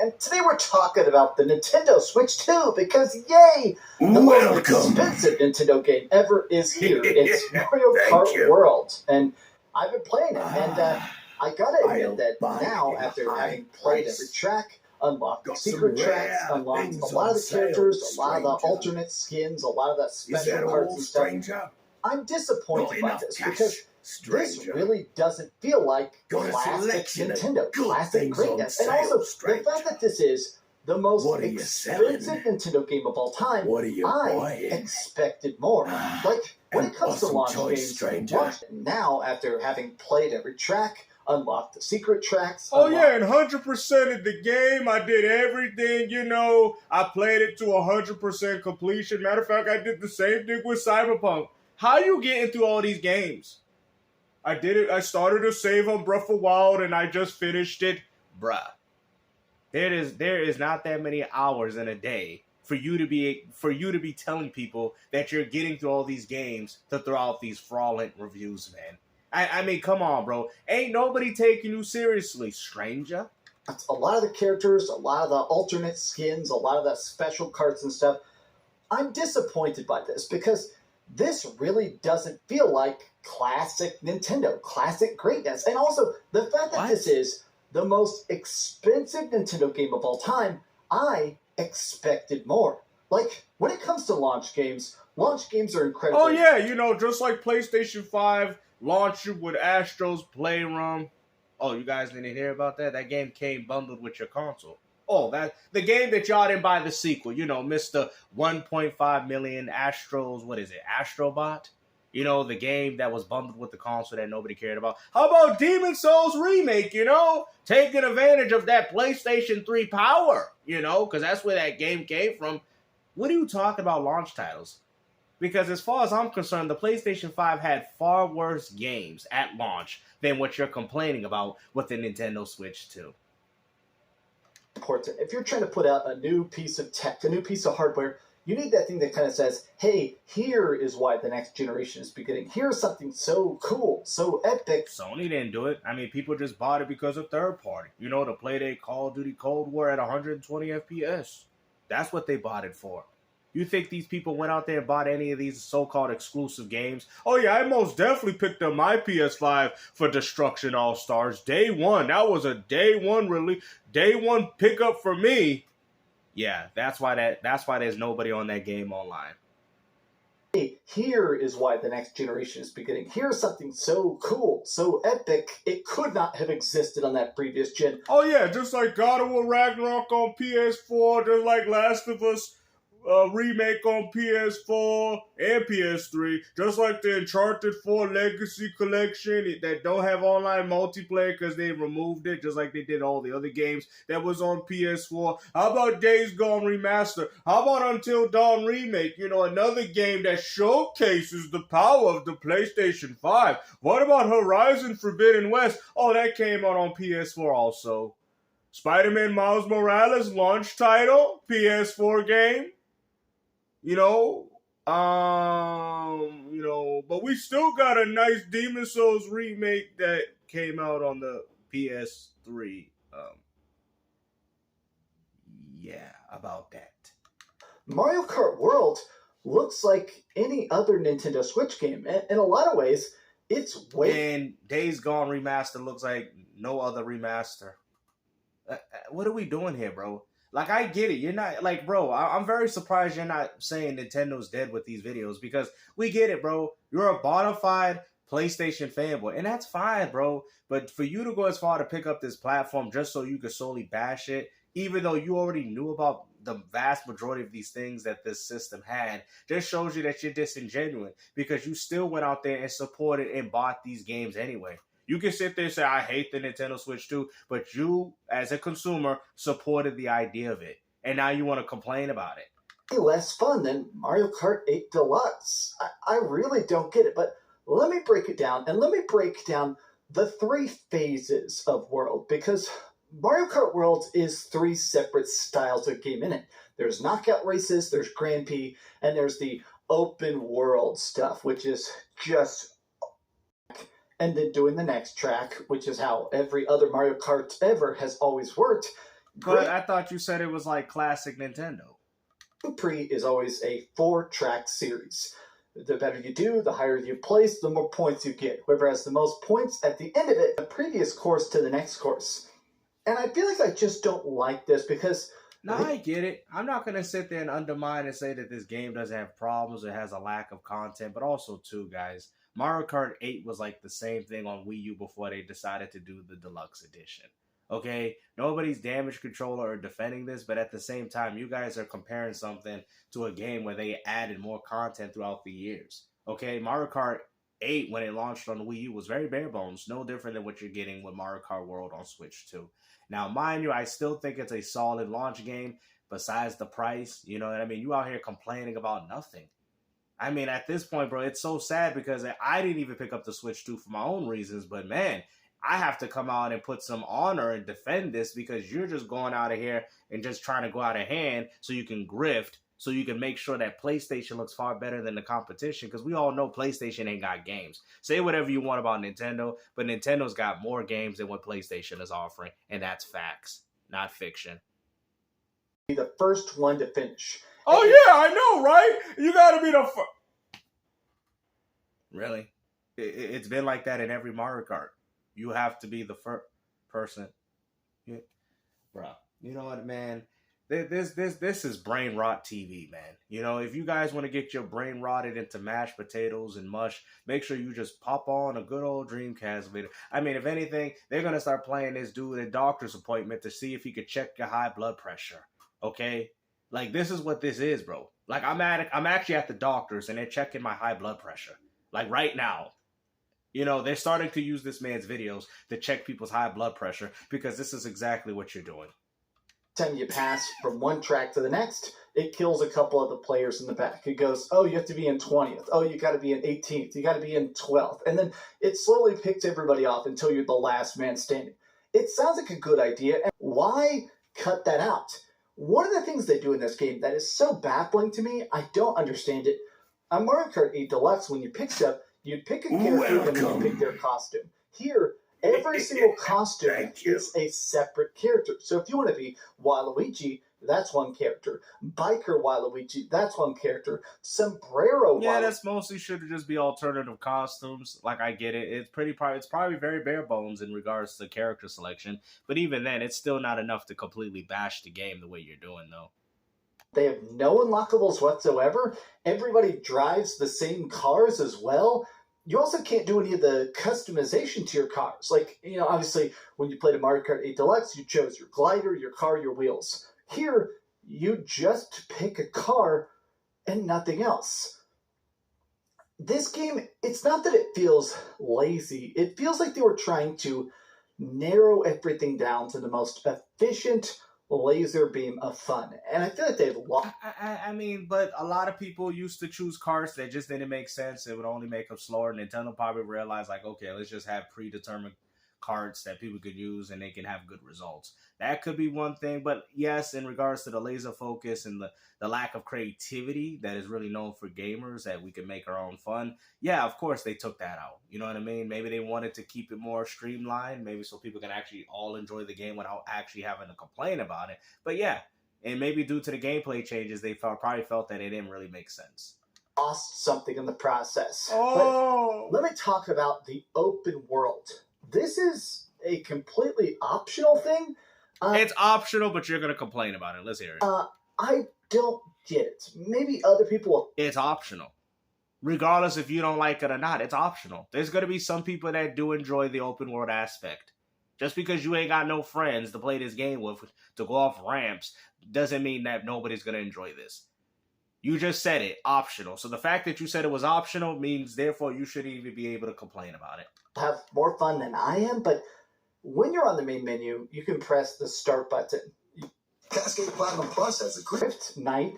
and today we're talking about the Nintendo Switch 2 because, yay, the most expensive Nintendo game ever is here. It's Mario Kart World, and I've been playing it, and I gotta admit that now, after having played every track, unlocked the secret tracks, unlocked a lot of the characters, a lot of the alternate skins, a lot of the special cards and stuff, I'm disappointed by this because this really doesn't feel like classic Nintendo, classic greatness. And also, the fact that this is the most expensive Nintendo game of all time, I expected more. Like, when it comes to launch games, now, after having played every track, unlocked the secret tracks. Oh yeah, and 100% of the game. I did everything, I played it to 100% completion. Matter of fact, I did the same thing with Cyberpunk. How you getting through all these games? I did it. I started a save on Breath of the Wild, and I just finished it. Bruh. There is not that many hours in a day for you to be telling people that you're getting through all these games to throw out these fraudulent reviews, man. I mean, come on, bro. Ain't nobody taking you seriously, stranger. A lot of the characters, a lot of the alternate skins, a lot of the special cards and stuff. I'm disappointed by this because this really doesn't feel like classic Nintendo, classic greatness. And also, the fact that this is the most expensive Nintendo game of all time, I expected more. Like, when it comes to launch games are incredible. Oh yeah, just like PlayStation 5 launched you with Astro's Playroom. Oh, you guys didn't hear about that? That game came bundled with your console. Oh, that the game that y'all didn't buy the sequel, Mr. 1.5 million Astros, what is it, Astrobot? The game that was bundled with the console that nobody cared about. How about Demon Souls Remake, Taking advantage of that PlayStation 3 power, because that's where that game came from. What are you talking about launch titles? Because as far as I'm concerned, the PlayStation 5 had far worse games at launch than what you're complaining about with the Nintendo Switch 2. Important. If you're trying to put out a new piece of tech, a new piece of hardware, you need that thing that kind of says, hey, here is why the next generation is beginning. Here's something so cool, so epic. Sony didn't do it. I mean, people just bought it because of third party. To play their Call of Duty Cold War at 120 FPS. That's what they bought it for. You think these people went out there and bought any of these so-called exclusive games? Oh yeah, I most definitely picked up my PS5 for Destruction All-Stars. Day one. That was a day one release. Day one pickup for me. Yeah, that's why there's nobody on that game online. Hey, here is why the next generation is beginning. Here's something so cool, so epic, it could not have existed on that previous gen. Oh yeah, just like God of War Ragnarok on PS4, just like Last of Us remake on PS4 and PS3, just like the Uncharted 4 Legacy Collection that don't have online multiplayer because they removed it, just like they did all the other games that was on PS4. How about Days Gone Remaster? How about Until Dawn Remake? Another game that showcases the power of the PlayStation 5. What about Horizon Forbidden West? Oh, that came out on PS4 also. Spider-Man Miles Morales launch title, PS4 game. But we still got a nice Demon Souls remake that came out on the PS3. Yeah, about that. Mario Kart World looks like any other Nintendo Switch game. In a lot of ways, it's way... And Days Gone Remaster looks like no other remaster. What are we doing here, bro? Like, I get it. You're not, like, bro, I'm very surprised you're not saying Nintendo's dead with these videos because we get it, bro. You're a bona fide PlayStation fanboy, and that's fine, bro. But for you to go as far to pick up this platform just so you could solely bash it, even though you already knew about the vast majority of these things that this system had, just shows you that you're disingenuous because you still went out there and supported and bought these games anyway. You can sit there and say, I hate the Nintendo Switch 2, but you, as a consumer, supported the idea of it. And now you want to complain about it. Less fun than Mario Kart 8 Deluxe. I really don't get it, but let me break it down. And let me break down the 3 phases of World, because Mario Kart World is 3 separate styles of game in it. There's knockout races, there's Grand Prix, and there's the open world stuff, which is just... and then doing the next track, which is how every other Mario Kart ever has always worked. But I thought you said it was like classic Nintendo. Grand Prix is always a 4-track series. The better you do, the higher you place, the more points you get. Whoever has the most points at the end of it, the previous course to the next course. And I feel like I just don't like this because... No, I get it. I'm not going to sit there and undermine and say that this game doesn't have problems or has a lack of content. But also, too, guys, Mario Kart 8 was like the same thing on Wii U before they decided to do the deluxe edition. Okay? Nobody's damage controller or defending this, but at the same time, you guys are comparing something to a game where they added more content throughout the years. Okay? Mario Kart 8, when it launched on the Wii U, was very bare bones. No different than what you're getting with Mario Kart World on Switch 2. Now, mind you, I still think it's a solid launch game besides the price. You know what I mean? You out here complaining about nothing. I mean, at this point, bro, it's so sad because I didn't even pick up the Switch 2 for my own reasons. But, man, I have to come out and put some honor and defend this because you're just going out of here and just trying to go out of hand so you can grift, so you can make sure that PlayStation looks far better than the competition, because we all know PlayStation ain't got games. Say whatever you want about Nintendo, but Nintendo's got more games than what PlayStation is offering, and that's facts, not fiction. Be the first one to finish. Oh, yeah, I know, right? You gotta be the first. Really? It's been like that in every Mario Kart. You have to be the first person. Yeah. Bro, you know what, man? This is brain rot TV, man. You know, if you guys want to get your brain rotted into mashed potatoes and mush, make sure you just pop on a good old Dreamcast video. I mean, if anything, they're going to start playing this dude at a doctor's appointment to see if he could check your high blood pressure, okay? Like, this is what this is, bro. Like, I'm actually at the doctor's, and they're checking my high blood pressure. Like, right now. You know, they're starting to use this man's videos to check people's high blood pressure because this is exactly what you're doing. Time you pass from one track to the next, it kills a couple of the players in the back. It goes, oh, you have to be in 20th. Oh, you got to be in 18th. You got to be in 12th. And then it slowly picks everybody off until you're the last man standing. It sounds like a good idea. And why cut that out? One of the things they do in this game that is so baffling to me, I don't understand it. On Mario Kart 8 Deluxe, when you pick stuff, you'd pick a character and then you pick their costume. Here, every single costume is a separate character. So if you want to be Waluigi, that's one character. Biker Waluigi, that's one character. Sombrero Waluigi. Yeah, that's mostly should just be alternative costumes. Like, I get it. It's probably very bare bones in regards to character selection. But even then, it's still not enough to completely bash the game the way you're doing, though. They have no unlockables whatsoever. Everybody drives the same cars as well. You also can't do any of the customization to your cars. Like, you know, obviously, when you played a Mario Kart 8 Deluxe, you chose your glider, your car, your wheels. Here, you just pick a car and nothing else. This game, it's not that it feels lazy. It feels like they were trying to narrow everything down to the most efficient laser beam of fun. And I feel like they've lost. I mean, but a lot of people used to choose carts that just didn't make sense. It would only make them slower. Nintendo probably realized, like, okay, let's just have predetermined carts that people could use and they can have good results. That could be one thing. But yes, in regards to the laser focus and the lack of creativity that is really known for gamers, that we can make our own fun. Yeah, of course they took that out. You know what I mean? Maybe they wanted to keep it more streamlined, maybe so people can actually all enjoy the game without actually having to complain about it. But yeah, and maybe due to the gameplay changes, they probably felt that it didn't really make sense. Lost something in the process. Oh! But let me talk about the open world. This is a completely optional thing. It's optional, but you're going to complain about it. Let's hear it. I don't get it. Maybe other people will. It's optional. Regardless if you don't like it or not, it's optional. There's going to be some people that do enjoy the open world aspect. Just because you ain't got no friends to play this game with, to go off ramps, doesn't mean that nobody's going to enjoy this. You just said it, optional. So the fact that you said it was optional means, therefore, you shouldn't even be able to complain about it. Have more fun than I am, but when you're on the main menu, you can press the start button. Cascade Platinum Plus has a Grift Night.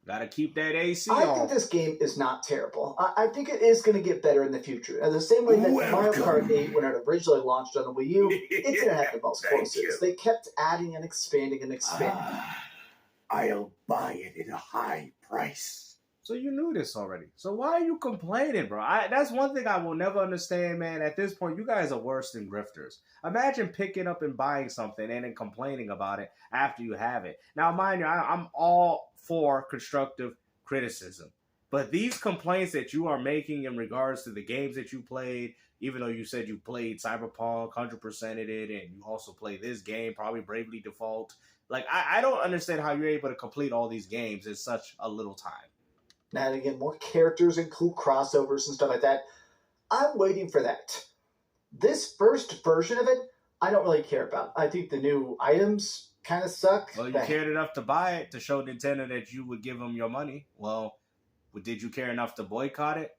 Gotta keep that AC I on. think this game is not terrible. I think it is going to get better in the future. And the same way that Mario Kart 8, when it originally launched on the Wii U, it didn't have the most courses. They kept adding and expanding and expanding. I'll buy it at a high price. So you knew this already. So why are you complaining, bro? That's one thing I will never understand, man. At this point, you guys are worse than grifters. Imagine picking up and buying something and then complaining about it after you have it. Now, mind you, I'm all for constructive criticism. But these complaints that you are making in regards to the games that you played, even though you said you played Cyberpunk, 100%ed it, and you also play this game, probably Bravely Default. Like, I don't understand how you're able to complete all these games in such a little time. Now and again, more characters and cool crossovers and stuff like that. I'm waiting for that. This first version of it, I don't really care about. I think the new items kind of suck. Well, you cared enough to buy it to show Nintendo that you would give them your money. Well, did you care enough to boycott it?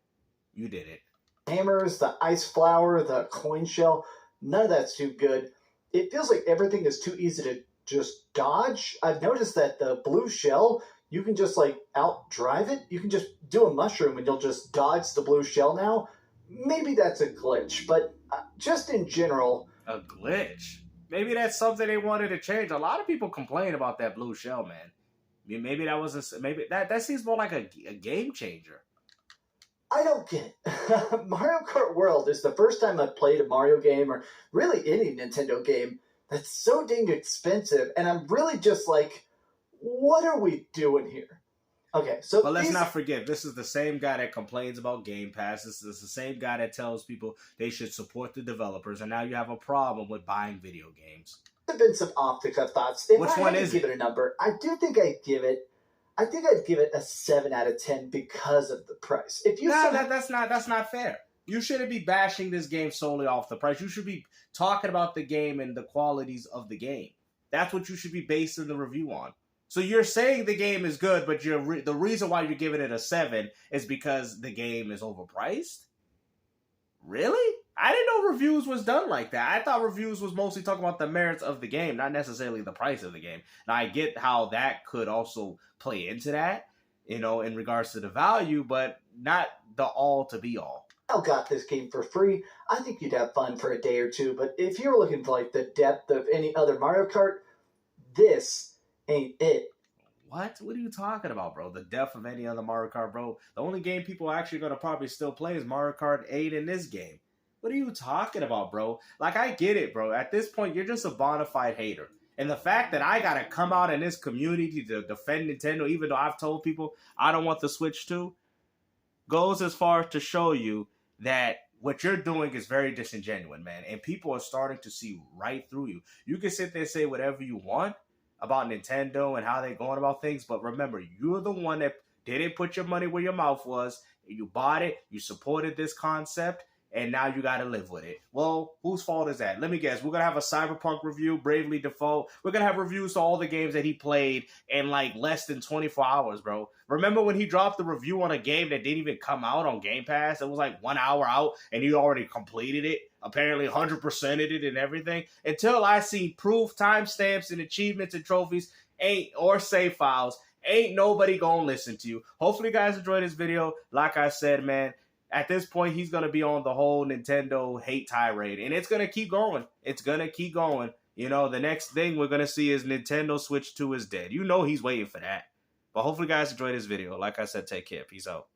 You did it. Hammers, the ice flower, the coin shell, none of that's too good. It feels like everything is too easy to just dodge. I've noticed that the blue shell, you can just like outdrive it. You can just do a mushroom and you'll just dodge the blue shell now. Maybe that's a glitch, but just in general. A glitch? Maybe that's something they wanted to change. A lot of people complain about that blue shell, man. Maybe that was maybe that seems more like a game changer. I don't get it. Mario Kart World is the first time I've played a Mario game, or really any Nintendo game, that's so dang expensive, and I'm really just like, what are we doing here? Okay, so... But let's not forget, this is the same guy that complains about Game Pass. This is the same guy that tells people they should support the developers, and now you have a problem with buying video games. There have been some off-the-cuff thoughts. If Which I one had is to give it a number, I think I'd give it a 7 out of 10 because of the price. If you that's not fair. You shouldn't be bashing this game solely off the price. You should be talking about the game and the qualities of the game. That's what you should be basing the review on. So you're saying the game is good, but the reason why you're giving it a 7 is because the game is overpriced? Really? I didn't know reviews was done like that. I thought reviews was mostly talking about the merits of the game, not necessarily the price of the game. Now, I get how that could also play into that, in regards to the value, but not the all to be all. I got this game for free. I think you'd have fun for a day or two, but if you're looking for like the depth of any other Mario Kart, this ain't it. What are you talking about, bro? The depth of any other Mario Kart, bro? The only game people are actually going to probably still play is Mario Kart 8 in this game. What are you talking about, bro? Like, I get it, bro. At this point, you're just a bona fide hater. And the fact that I got to come out in this community to defend Nintendo, even though I've told people I don't want the Switch 2, goes as far as to show you that what you're doing is very disingenuous, man. And people are starting to see right through you. You can sit there and say whatever you want about Nintendo and how they're going about things, but remember, you're the one that didn't put your money where your mouth was. You bought it, you supported this concept, and now you got to live with it. Well, whose fault is that? Let me guess. We're going to have a Cyberpunk review, Bravely Default. We're going to have reviews to all the games that he played in like less than 24 hours, bro. Remember when he dropped the review on a game that didn't even come out on Game Pass? It was like 1 hour out, and he already completed it. Apparently 100%ed it and everything. Until I see proof, timestamps, and achievements and trophies, or save files, ain't nobody gonna listen to you. Hopefully you guys enjoyed this video. Like I said, man, at this point, he's going to be on the whole Nintendo hate tirade. And it's going to keep going. It's going to keep going. The next thing we're going to see is Nintendo Switch 2 is dead. He's waiting for that. But hopefully you guys enjoyed this video. Like I said, take care. Peace out.